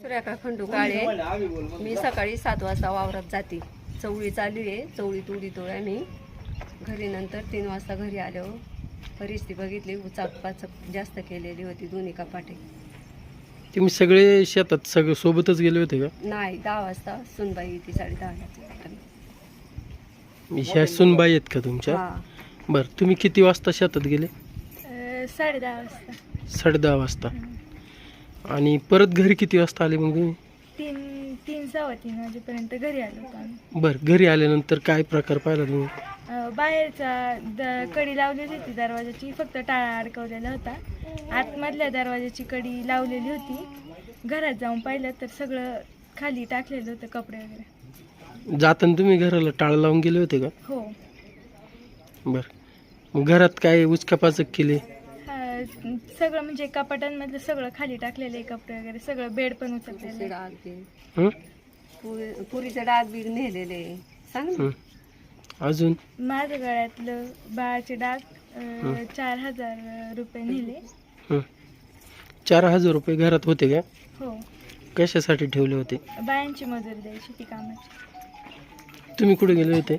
सुरेखा खंडू काळे. मी सकाळी 7 वाजता वावरात जाते. चवळी चालू आहे, चवळी तोडीतोय आम्ही. घरी नंतर 3 वाजता घरी आलो. परिस्थिती बघितली, उचाकपाचक जास्त केलेली होती दोन्ही कपाटे. तुम्ही सगळे शेतात सगळे सोबतच गेले होते का? नाही, 10 वाजता सुनबाई ती 10:30ला. ह्या सुनबाई आहेत का तुमच्या? हा, बरं, तुम्ही किती वाजता शेतात गेले? 10:30 वाजता. 10:30 वाजता. आणि परत घरी किती वाजता आले मग तुम्ही? 3 सव्वा 3 वाजेपर्यंत घरी आलो होतो आम्ही. बरं, घरी आल्यानंतर काय प्रकार पाहिला तुम्ही? बाहेरचा कडी लावलेली होती दरवाजाची, फक्त टाळा अडकवलेला होता. आतमधल्या दरवाजाची कडी लावलेली होती. घरात जाऊन पाहिलं तर सगळं खाली टाकलेलं होतं, कपडे वगैरे. जाताना तुम्ही घराला टाळ लावून गेले होते का? हो. बरं, मग घरात काय उचकापाचक केली? सगळं म्हणजे कपाटांमधलं सगळं खाली टाकलेले कपडे वगैरे, सगळं बेड पण उचललेलं. डाग बी, हं? पुरीचे डाग बी नेलेले. सांग ना. हं. अजून माझ्या गळ्यातलं बाळाचे डाग 4,000 रुपये नेले. 4,000 रुपये घरात होते का? हो. कशासाठी ठेवले होते? बायांची मजुरी द्यायची ती कामाची. तुम्ही कुठे गेले होते?